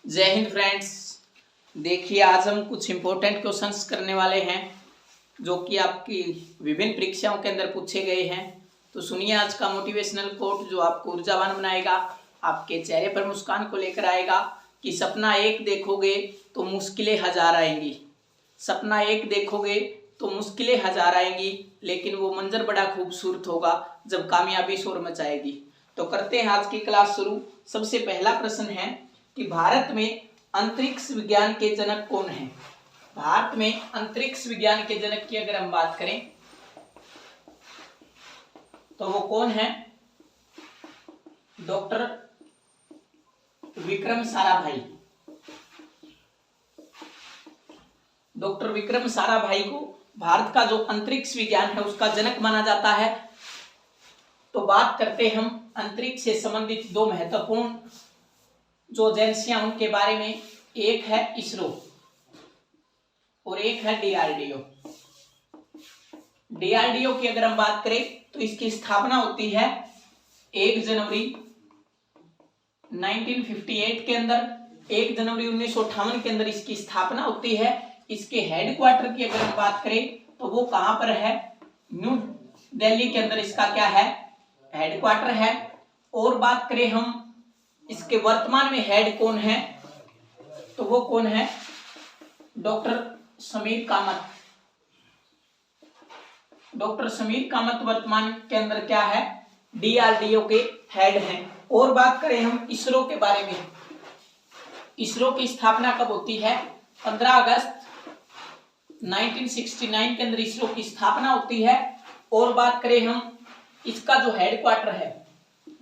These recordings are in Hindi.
जय हिंद फ्रेंड्स। देखिए आज हम कुछ इम्पोर्टेंट क्वेश्चंस करने वाले हैं जो कि आपकी विभिन्न परीक्षाओं के अंदर पूछे गए हैं। तो सुनिए आज का मोटिवेशनल कोट जो आपको ऊर्जावान बनाएगा, आपके चेहरे पर मुस्कान को लेकर आएगा कि सपना एक देखोगे तो मुश्किलें हजार आएंगी। सपना एक देखोगे तो मुश्किलें हजार आएंगी, लेकिन वो मंजर बड़ा खूबसूरत होगा जब कामयाबी शोर मचाएगी। तो करते हैं आज की क्लास शुरू। सबसे पहला प्रश्न है कि भारत में अंतरिक्ष विज्ञान के जनक कौन हैं? भारत में अंतरिक्ष विज्ञान के जनक की अगर हम बात करें तो वो कौन है? डॉक्टर विक्रम साराभाई। डॉक्टर विक्रम साराभाई को भारत का जो अंतरिक्ष विज्ञान है उसका जनक माना जाता है। तो बात करते हम अंतरिक्ष से संबंधित दो महत्वपूर्ण जो एजेंसियां उनके बारे में। एक है इसरो और एक है डीआरडीओ। डीआरडीओ की अगर हम बात करें तो इसकी स्थापना होती है 1 जनवरी 1958 के अंदर। 1 जनवरी 1958 के अंदर इसकी स्थापना होती है। इसके हेडक्वार्टर की अगर हम बात करें तो वो कहां पर है? न्यू दिल्ली के अंदर इसका क्या है? हेडक्वार्टर है। और बात करें हम इसके वर्तमान में हेड कौन है तो वो कौन है? डॉक्टर समीर कामत। डॉक्टर समीर कामत वर्तमान के अंदर क्या है? डीआरडीओ के हेड हैं। और बात करें हम इसरो के बारे में। इसरो की स्थापना कब होती है? 15 अगस्त 1969 के अंदर इसरो की स्थापना होती है। और बात करें हम इसका जो हेडक्वार्टर है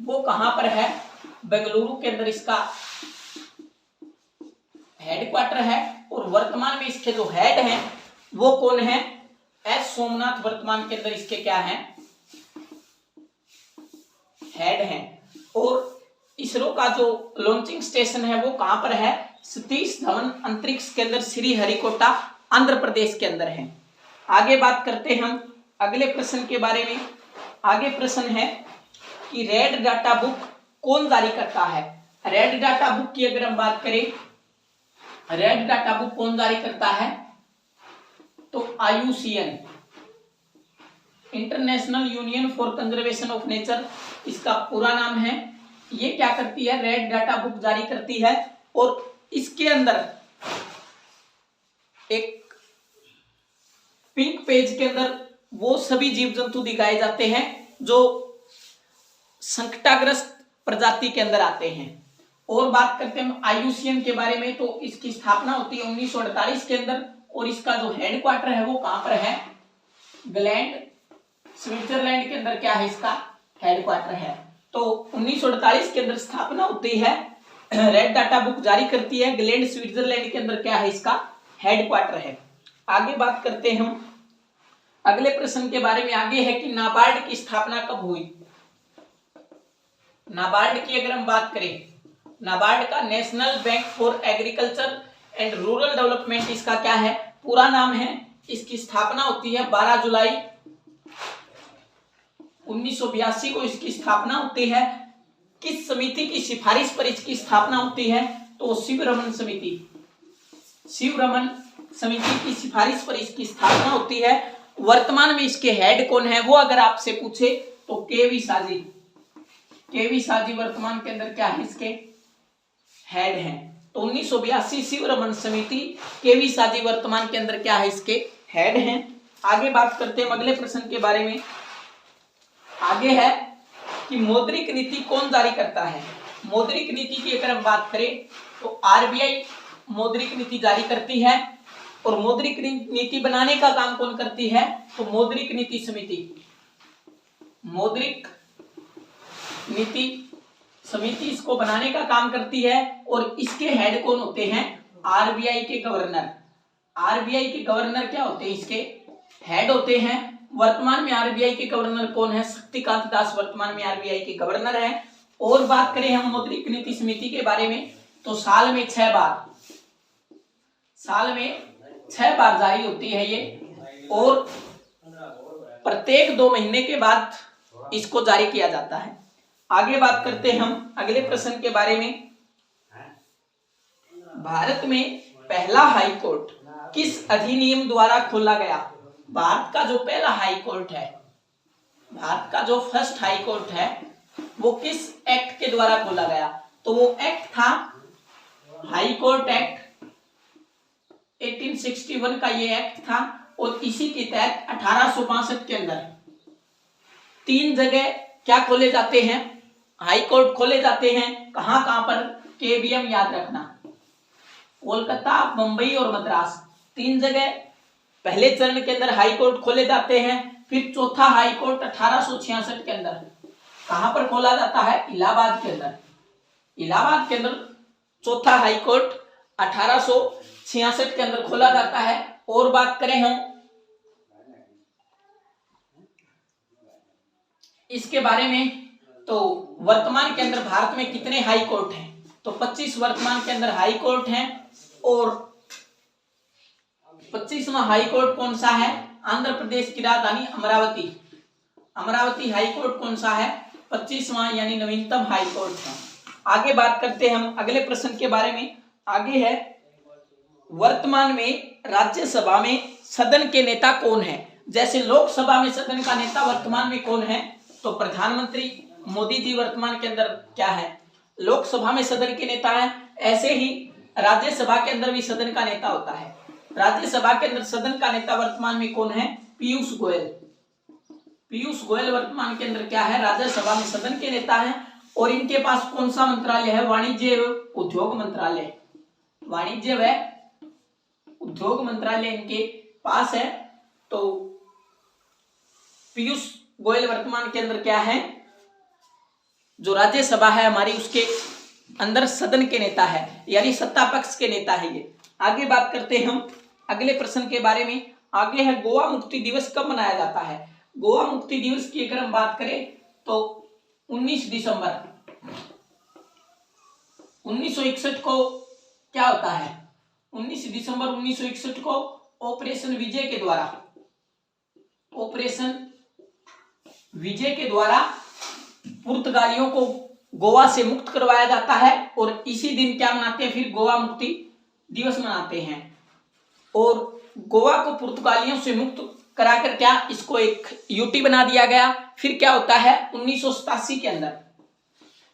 वो कहां पर है? बेंगलुरु के अंदर इसका हेडक्वार्टर है। और वर्तमान में इसके जो हेड हैं वो कौन है? एस सोमनाथ वर्तमान के अंदर इसके क्या हैं? हेड हैं। और इसरो का जो लॉन्चिंग स्टेशन है वो कहां पर है? सतीश धवन अंतरिक्ष केंद्र श्रीहरिकोटा आंध्र प्रदेश के अंदर है। आगे बात करते हैं हम अगले प्रश्न के बारे में। आगे प्रश्न है कि रेड डाटा बुक कौन जारी करता है? रेड डाटा बुक की अगर हम बात करें, रेड डाटा बुक कौन जारी करता है? तो IUCN, international union for conservation of nature इसका पूरा नाम है। ये क्या करती है? रेड डाटा बुक जारी करती है। और इसके अंदर एक पिंक पेज के अंदर वो सभी जीव जंतु दिखाए जाते हैं जो संकटाग्रस्त प्रजाति के अंदर आते हैं। और बात करते हैं हम IUCN के बारे में तो इसकी स्थापना होती है 1948 के अंदर। और इसका जो हेडक्वार्टर है वो कहां पर है? ग्लैंड स्विट्जरलैंड के अंदर क्या है? इसका हेडक्वार्टर है। तो 1948 के अंदर स्थापना होती है, रेड डाटा बुक जारी करती है, ग्लैंड स्विट्जरलैंड के अंदर क्या है? इसका हेडक्वार्टर है। आगे बात करते हैं हम अगले प्रश्न के बारे में। आगे है कि नाबार्ड की स्थापना कब हुई? नाबार्ड की अगर हम बात करें, नाबार्ड का national bank for agriculture and rural development इसका क्या है? पूरा नाम है। इसकी स्थापना होती है 12 जुलाई 1982 को इसकी स्थापना होती है। किस समिति की सिफारिश पर इसकी स्थापना होती है? तो शिवरमन समिति, शिवरमन समिति की सिफारिश पर इसकी स्थापना होती है। वर्तमान में इसके हेड कौन है? वो अगर आपसे पूछे तो केवी साजी। केवी साजी वर्तमान के अंदर क्या है? इसके हेड हैं। तो 1982 शिवरमन समिति, केवी साजी वर्तमान के अंदर क्या है? इसके हेड हैं। आगे बात करते हैं अगले प्रश्न के बारे में। आगे है कि मौद्रिक नीति कौन जारी करता है? मौद्रिक नीति की अगर हम बात करें तो RBI मौद्रिक नीति जारी करती है। और मौद्रिक नीति बनाने का काम कौन करती है? तो मौद्रिक नीति समिति, मौद्रिक नीति समिति इसको बनाने का काम करती है। और इसके हेड कौन होते हैं? RBI के गवर्नर। RBI के गवर्नर क्या होते हैं? इसके हेड होते हैं। वर्तमान में RBI के गवर्नर कौन है? शक्तिकांत दास वर्तमान में RBI के गवर्नर हैं। और बात करें हम मौद्रिक नीति समिति के बारे में तो साल में 6 बार जारी होती है ये। और प्रत्येक 2 महीने के बाद इसको जारी किया जाता है। आगे बात करते हैं हम अगले प्रश्न के बारे में। भारत में पहला हाई कोर्ट किस अधिनियम द्वारा खोला गया? भारत का जो पहला हाई कोर्ट है, भारत का जो फर्स्ट हाई कोर्ट है, वो किस एक्ट के द्वारा खोला गया? तो वो एक्ट था हाई कोर्ट एक्ट 1861 का ये एक्ट था। और इसी के तहत 1862 के अंदर 3 जगह क्या खोले जाते हैं? हाई कोर्ट खोले जाते हैं। कहां कहां पर? केबीएम याद रखना, कोलकाता, मुंबई और मद्रास, 3 जगह पहले चरण के अंदर हाई कोर्ट खोले जाते हैं। फिर चौथा हाई कोर्ट 1866 के अंदर कहां पर खोला जाता है? इलाहाबाद के अंदर। इलाहाबाद के अंदर चौथा हाई कोर्ट 1866 के अंदर खोला जाता है। और बात करें हम इसके बारे में, तो वर्तमान के अंदर भारत में कितने हाई कोर्ट हैं? तो 25 वर्तमान के अंदर हाई कोर्ट हैं। और 25वां हाई कोर्ट कौन सा है? आंध्र प्रदेश की राजधानी अमरावती, अमरावती हाई कोर्ट कौन सा है? 25वां, यानी नवीनतम हाई कोर्ट है। आगे बात करते हैं हम अगले प्रश्न के बारे में। आगे है, वर्तमान में राज्यसभा में सदन के नेता कौन है? जैसे लोकसभा में सदन का नेता वर्तमान में कौन है? तो प्रधानमंत्री मोदी जी वर्तमान के अंदर क्या है? लोकसभा में सदन के नेता है। ऐसे ही राज्यसभा के अंदर भी सदन का नेता होता है। राज्यसभा के अंदर सदन का नेता वर्तमान में कौन है? पीयूष गोयल। पीयूष गोयल वर्तमान के अंदर क्या है? राज्यसभा में सदन के नेता है। और इनके पास कौन सा मंत्रालय है? वाणिज्य एवं उद्योग मंत्रालय, वाणिज्य व उद्योग मंत्रालय इनके पास है। तो पीयूष गोयल वर्तमान के अंदर क्या है? जो राज्यसभा है हमारी, उसके अंदर सदन के नेता है, यानी सत्ता पक्ष के नेता है ये। आगे बात करते हैं हम अगले प्रश्न के बारे में। आगे है, गोवा मुक्ति दिवस कब मनाया जाता है? गोवा मुक्ति दिवस की अगर हम बात करें तो 19 दिसंबर 1961 को क्या होता है? 19 दिसंबर 1961 को ऑपरेशन विजय के द्वारा, ऑपरेशन विजय के द्वारा पुर्तगालियों को गोवा से मुक्त करवाया जाता है। और इसी दिन क्या मनाते हैं? फिर गोवा मुक्ति दिवस मनाते हैं। और गोवा को पुर्तगालियों से मुक्त कराकर क्या इसको एक यूटी बना दिया गया। फिर क्या होता है? 1987 के अंदर,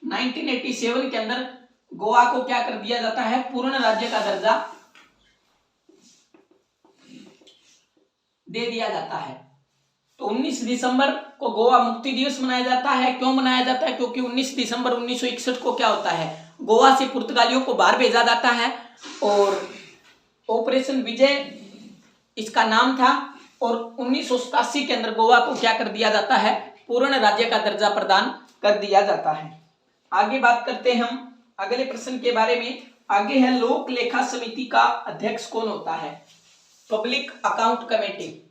1987 के अंदर गोवा को क्या कर दिया जाता है? पूर्ण राज्य का दर्जा दे दिया जाता है। तो 19 दिसंबर को गोवा मुक्ति दिवस मनाया जाता है। क्यों मनाया जाता है? क्योंकि 19 दिसंबर 1961 को क्या होता है? गोवा से पुर्तगालियों को बाहर भेजा जाता है। और ऑपरेशन विजय इसका नाम था। और 1987 के अंदर गोवा को क्या कर दिया जाता है? पूर्ण राज्य का दर्जा प्रदान कर दिया जाता है। आगे बात करते हैं हम अगले प्रश्न के बारे में। आगे है, लोक लेखा समिति का अध्यक्ष कौन होता है? Public account committee.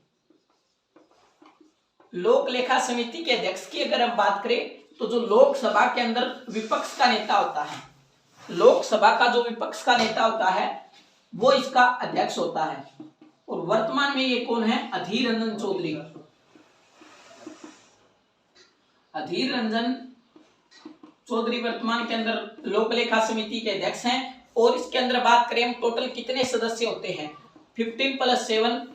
लोक लेखा समिति के अध्यक्ष की अगर हम बात करें तो जो लोकसभा के अंदर विपक्ष का नेता होता है, लोकसभा का जो विपक्ष का नेता होता है वो इसका अध्यक्ष होता है। और वर्तमान में ये कौन है? अधीर रंजन चौधरी। अधीर रंजन चौधरी वर्तमान के अंदर लोक लेखा समिति के अध्यक्ष हैं। और इसके अंदर बात करें हम, टोटल कितने सदस्य होते हैं? 15 + 7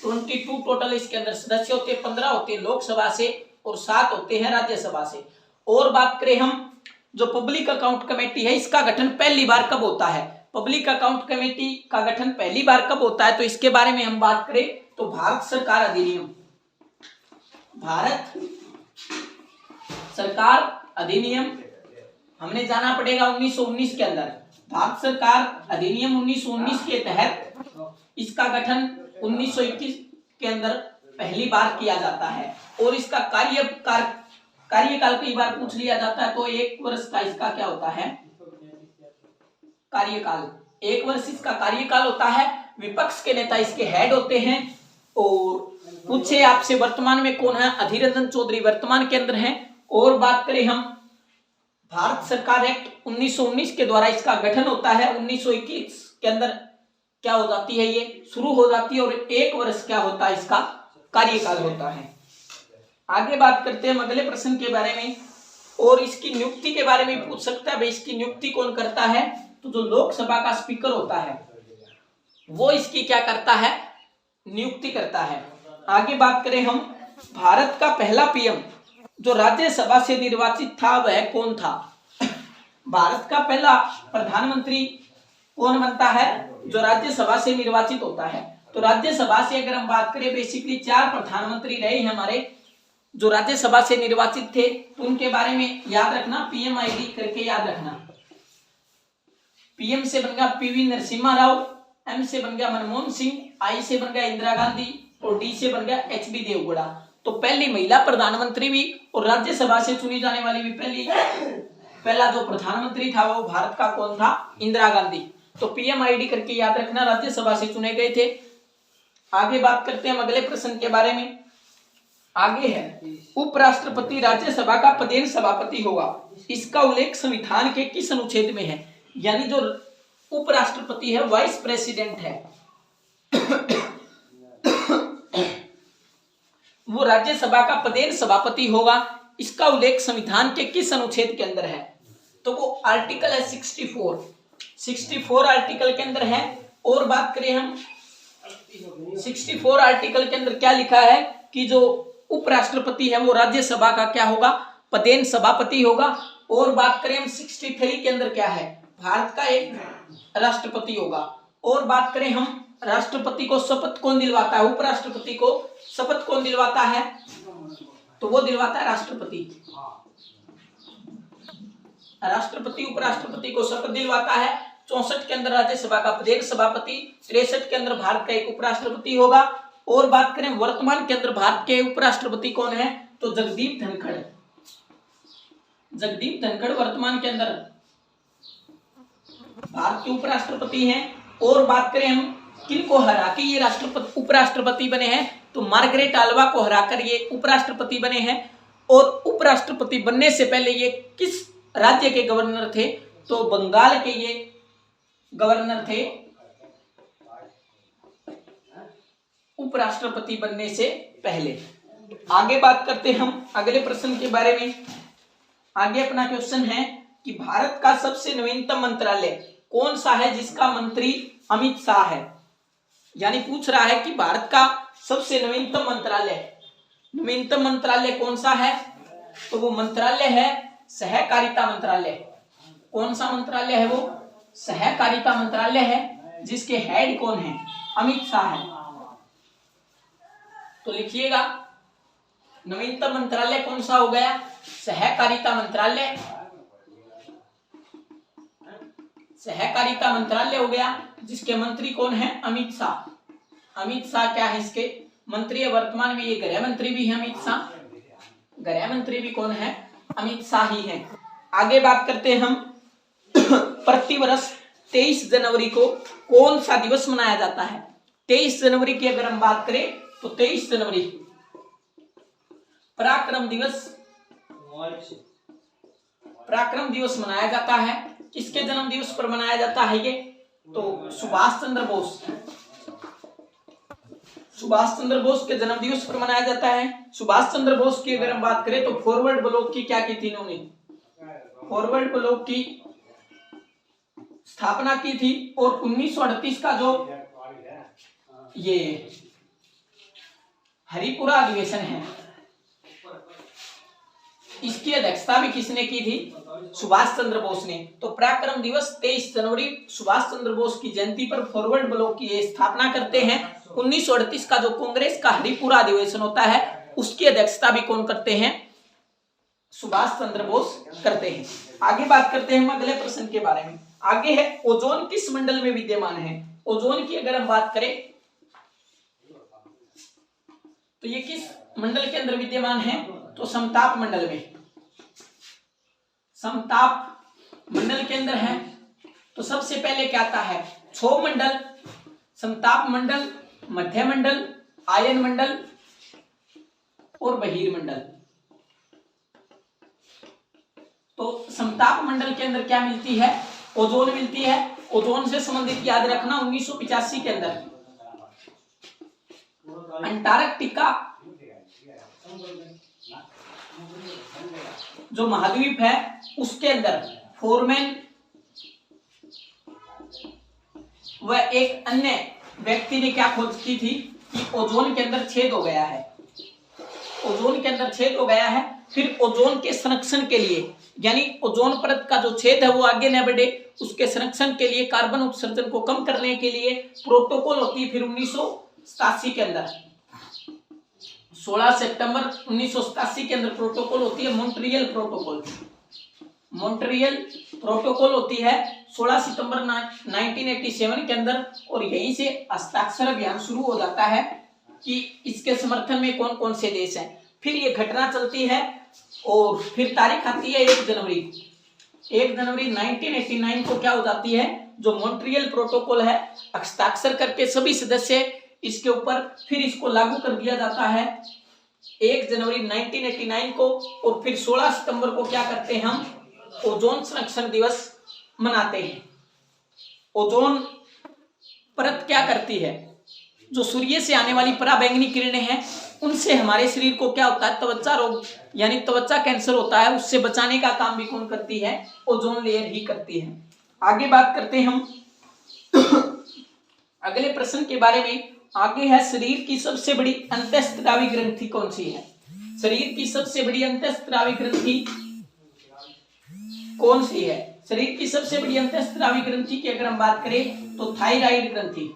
22 टोटल इसके अंदर सदस्य होते हैं। 15 होते हैं लोकसभा से और 7 होते हैं राज्यसभा से। और बात करें हम, जो पब्लिक अकाउंट कमेटी है इसका गठन पहली बार कब होता है? पब्लिक अकाउंट कमेटी का गठन पहली बार कब होता है? तो इसके बारे में हम बात करें तो भारत सरकार अधिनियम, भारत सरकार अधिनियम हमने जाना पड़ेगा 1919 के अंदर। भारत सरकार अधिनियम 1919 के तहत इसका गठन 1921 के अंदर पहली बार किया जाता है। और इसका कार्यकाल कई बार पूछ लिया जाता है, तो 1 वर्ष का इसका क्या होता है? कार्यकाल, 1 वर्ष इसका कार्यकाल होता है। विपक्ष के नेता इसके हेड होते हैं। और पूछे आपसे वर्तमान में कौन है? अधीर रंजन चौधरी वर्तमान के अंदर हैं। और बात करें हम, भारत सरकार एक्ट 1919 के द्वारा इसका गठन होता है। 1921 के अंदर क्या हो जाती है? ये शुरू हो जाती है। और 1 वर्ष क्या होता है? इसका कार्यकाल होता है। आगे बात करते हैं अगले प्रश्न के बारे में। और इसकी नियुक्ति के बारे में पूछ सकता है, भाई इसकी नियुक्ति कौन करता है? तो जो लोकसभा का स्पीकर होता है वो इसकी क्या करता है, नियुक्ति करता है। आगे बात करें हम, भारत का पहला पीएम जो राज्यसभा से निर्वाचित था वह कौन था? भारत का पहला प्रधानमंत्री कौन बनता है? जो राज्यसभा से निर्वाचित होता है। तो राज्यसभा से अगर हम बात करें, बेसिकली 4 प्रधानमंत्री रहे हमारे जो राज्यसभा से निर्वाचित थे, तो उनके बारे में याद रखना, पीएमआईडी करके याद रखना। पीएम से बन गया पीवी नरसिम्हा राव, एम से बन गया मनमोहन सिंह, आई से बन गया इंदिरा गांधी और डी से बन गया एचडी देवगौड़ा। तो पहली महिला प्रधानमंत्री भी और राज्यसभा से चुनी जाने वाली भी पहला जो प्रधानमंत्री था वो भारत का कौन था? इंदिरा गांधी। तो पीएमआईडी करके याद रखना, राज्यसभा से चुने गए थे। आगे बात करते हैं अगले प्रश्न के बारे में। आगे है, उपराष्ट्रपति राज्यसभा का पदेन सभापति होगा, इसका उल्लेख संविधान के किस अनुच्छेद में है? यानी जो उपराष्ट्रपति है वाइस प्रेसिडेंट है वो राज्यसभा का पदेन सभापति होगा, इसका उल्लेख संविधान के किस अनुच्छेद के अंदर है? तो वो आर्टिकल है 64 आर्टिकल के अंदर है। और बात करें हम 64 आर्टिकल के अंदर क्या लिखा है कि जो उपराष्ट्रपति है वो राज्यसभा का क्या होगा? पदेन सभापति होगा। और बात करें हम 63 के अंदर क्या है? भारत का एक राष्ट्रपति होगा। और बात करें हम, राष्ट्रपति को शपथ कौन दिलवाता है? उपराष्ट्रपति को शपथ कौन दिलवाता है? तो वो दिलवाता है राष्ट्रपति। राष्ट्रपति उपराष्ट्रपति को शपथ दिलवाता है। 64 के अंदर राज्यसभा का पदेन सभापति, 63 के अंदर भारत का एक उपराष्ट्रपति होगा। और बात करें वर्तमान के अंदर भारत के उपराष्ट्रपति कौन है? तो जगदीप धनखड़। जगदीप धनखड़ वर्तमान के अंदर भारत के उपराष्ट्रपति हैं। और बात करें हम किनको हरा के ये राष्ट्रपति उपराष्ट्रपति बने हैं? तो मार्गरेट आल्वा को हराकर ये उपराष्ट्रपति बने हैं। और उपराष्ट्रपति बनने से पहले ये किस राज्य के गवर्नर थे? तो बंगाल के ये गवर्नर थे उपराष्ट्रपति बनने से पहले। आगे बात करते हैं हम अगले प्रश्न के बारे में। आगे अपना क्वेश्चन है कि भारत का सबसे नवीनतम मंत्रालय कौन सा है जिसका मंत्री अमित शाह है? यानी पूछ रहा है कि भारत का सबसे नवीनतम मंत्रालय कौन सा है? तो वो मंत्रालय है सहकारिता मंत्रालय। कौन सा मंत्रालय है वो? सहकारिता मंत्रालय है, जिसके हेड कौन है? अमित शाह है। तो लिखिएगा, नवीनतम मंत्रालय कौन सा हो गया? सहकारिता मंत्रालय। सहकारिता मंत्रालय हो गया, जिसके मंत्री कौन है? अमित शाह। अमित शाह क्या है इसके मंत्री है? वर्तमान में ये गृह मंत्री भी है अमित शाह। गृह मंत्री भी कौन है? अमित शाह ही है। आगे बात करते हैं हम, प्रतिवर्ष 23 जनवरी को कौन सा दिवस मनाया जाता है? 23 जनवरी की अगर हम बात करें तो 23 जनवरी पराक्रम दिवस मनाया जाता है। किसके जन्म दिवस पर मनाया जाता है ये? तो सुभाष चंद्र बोस के जन्म दिवस पर मनाया जाता है। सुभाष चंद्र बोस की अगर हम बात करें तो फॉरवर्ड ब्लॉक की क्या की थी इन्होंने? फॉरवर्ड ब्लॉक की स्थापना की थी। और 1938 का जो ये हरिपुरा अधिवेशन है, इसकी अध्यक्षता भी किसने की थी? सुभाष चंद्र बोस ने। तो पराक्रम दिवस 23 जनवरी सुभाष चंद्र बोस की जयंती पर फॉरवर्ड ब्लॉक की स्थापना करते हैं। 1938 का जो कांग्रेस का हरिपुरा अधिवेशन होता है उसकी अध्यक्षता भी कौन करते हैं? सुभाष चंद्र बोस करते हैं। आगे बात करते हैं हम अगले प्रश्न के बारे में। आगे है, ओजोन किस मंडल में विद्यमान है? ओजोन की अगर हम बात करें तो ये किस मंडल के अंदर विद्यमान है? तो समताप मंडल में। समताप मंडल के अंदर है। तो सबसे पहले क्या आता है? क्षोभ मंडल, समताप मंडल, मध्य मंडल, आयन मंडल और बहिर्मंडल। तो समताप मंडल के अंदर क्या मिलती है? ओजोन मिलती है। ओजोन से संबंधित याद रखना 1985 के अंदर अंटार्कटिका जो महाद्वीप है उसके अंदर फोरमैन वह एक अन्य व्यक्ति ने क्या खोज की थी कि ओजोन के अंदर छेद हो गया है, ओजोन के अंदर छेद हो गया है। फिर ओजोन के संरक्षण के लिए, यानी ओजोन परत का जो छेद है वो आगे न बढ़े, उसके संरक्षण के लिए, कार्बन उत्सर्जन को कम करने के लिए प्रोटोकॉल होती है। फिर 1987 के अंदर 16 सितंबर 1987 के अंदर प्रोटोकॉल होती है मॉन्ट्रियल प्रोटोकॉल। मॉन्ट्रियल प्रोटोकॉल होती है 16 सितंबर 1987 के अंदर, और यहीं से हस्ताक्षर अभियान शुरू हो जाता है कि इसके समर्थन में कौन कौन से देश हैं। फिर ये घटना चलती है और फिर तारीख आती है 1 जनवरी 1989 को क्या हो जाती है, जो मॉन्ट्रियल प्रोटोकॉल है, हस्ताक्षर करके सभी सदस्य इसके ऊपर, फिर इसको लागू कर दिया जाता है 1 जनवरी 1989 को। और फिर 16 सितंबर को क्या करते हैं, हम ओजोन संरक्षण दिवस मनाते हैं। ओजोन परत क्या करती है, जो सूर्य से आने वाली पराबैंगनी किरणें हैं उनसे हमारे शरीर को क्या होता है, त्वचा रोग यानी त्वचा कैंसर होता है, उससे बचाने का काम भी कौन करती है, ओजोन लेयर ही करती है। आगे बात करते हैं हम अगले प्रश्न के बारे में। आगे है, शरीर की सबसे बड़ी अंतःस्रावी ग्रंथि कौन सी है? शरीर की सबसे बड़ी अंतःस्रावी ग्रंथि कौन सी है? शरीर की सबसे बड़ी अंतःस्रावी ग्रंथि की अगर हम बात करें तो थायराइड ग्रंथि।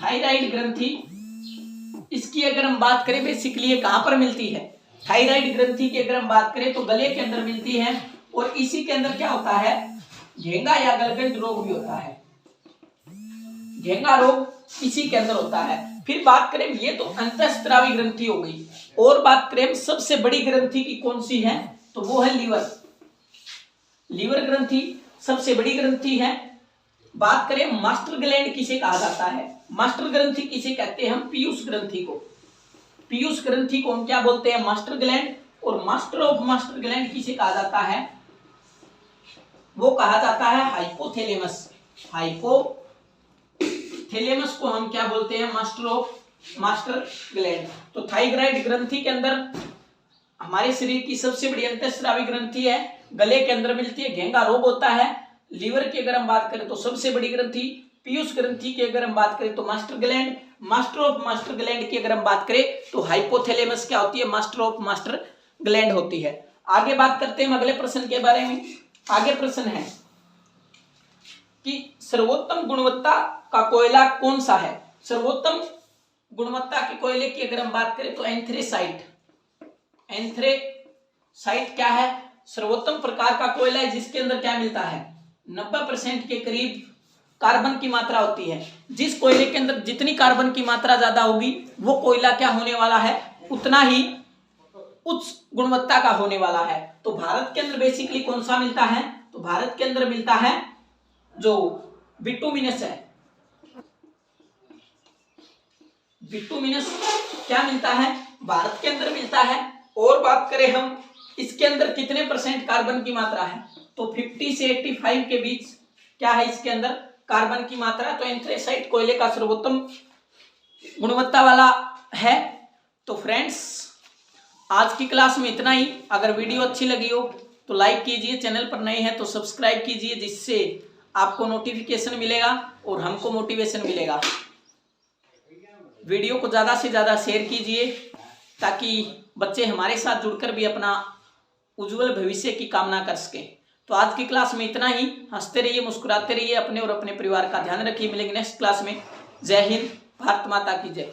थायराइड ग्रंथि, इसकी अगर हम बात करें बेसिकली ये कहां पर मिलती है? थायराइड ग्रंथि की अगर हम बात करें तो गले के अंदर मिलती है, और इसी के अंदर क्या होता है, घेंगा या गलगंड रोग भी होता है। घेंगा रोग इसी के अंदर होता है। फिर बात करें, ये तो अंतःस्रावी ग्रंथि हो गई, और बात करें सबसे बड़ी ग्रंथि की कौन सी है, तो वो है लीवर। लीवर ग्रंथि सबसे बड़ी ग्रंथि है। बात करें मास्टर ग्लैंड किसे कहा जाता है? मास्टर ग्रंथि किसे कहते हैं हम? पीयूष ग्रंथि को। पीयूष ग्रंथि को हम क्या बोलते हैं? Master gland. और मास्टर ऑफ मास्टर ग्लैंड किसे कहा जाता है? वो कहा जाता है हाइपोथैलेमस। हाइपोथैलेमस को हम क्या बोलते हैं? Master of master gland. तो थायराइड ग्रंथि के अंदर हमारे शरीर की सबसे बड़ी अंतःस्रावी ग्रंथि है, गले के अंदर मिलती है, घेंगा रोग होता है। लीवर की अगर हम बात करें तो सबसे बड़ी ग्रंथि। पीयूष ग्रंथि की अगर हम बात करें तो master gland. Master of master gland की अगर हम बात करें तो हाइपोथैलेमस क्या होती है? मास्टर ऑफ मास्टर ग्लैंड होती है। आगे बात करते हैं हम अगले प्रश्न के बारे में। आगे प्रश्न है कि सर्वोत्तम गुणवत्ता का कोयला कौन सा है? सर्वोत्तम गुणवत्ता के कोयले की अगर हम बात करें तो एंथ्रेसाइट। एंथ्रेसाइट क्या है? सर्वोत्तम प्रकार का कोयला है जिसके अंदर क्या मिलता है? 90% के करीब कार्बन की मात्रा होती है। जिस कोयले के अंदर जितनी कार्बन की मात्रा ज्यादा होगी वो कोयला क्या होने वाला है? उतना ही उच्च गुणवत्ता का होने वाला है। तो भारत के अंदर बेसिकली कौन सा मिलता है? तो भारत के अंदर मिलता है जो बिटुमिनस है। बिटुमिनस क्या मिलता है? भारत के अंदर मिलता है। और बात करें हम इसके अंदर कितने % कार्बन की मात्रा है, तो 50 से 85 के बीच क्या है इसके अंदर कार्बन की मात्रा। तो एंथ्रेसाइट कोयले का सर्वोत्तम गुणवत्ता वाला है। तो फ्रेंड्स, आज की क्लास में इतना ही। अगर वीडियो अच्छी लगी हो तो लाइक कीजिए, चैनल पर नए हैं तो सब्सक्राइब कीजिए, जिससे आपको नोटिफिकेशन मिलेगा और हमको मोटिवेशन मिलेगा। वीडियो को ज़्यादा से ज़्यादा शेयर कीजिए ताकि बच्चे हमारे साथ जुड़कर भी अपना उज्जवल भविष्य की कामना कर सके। तो आज की क्लास में इतना ही। हंसते रहिए, मुस्कुराते रहिए, अपने और अपने परिवार का ध्यान रखिए। मिलेंगे नेक्स्ट क्लास में। जय हिंद, भारत माता की जय।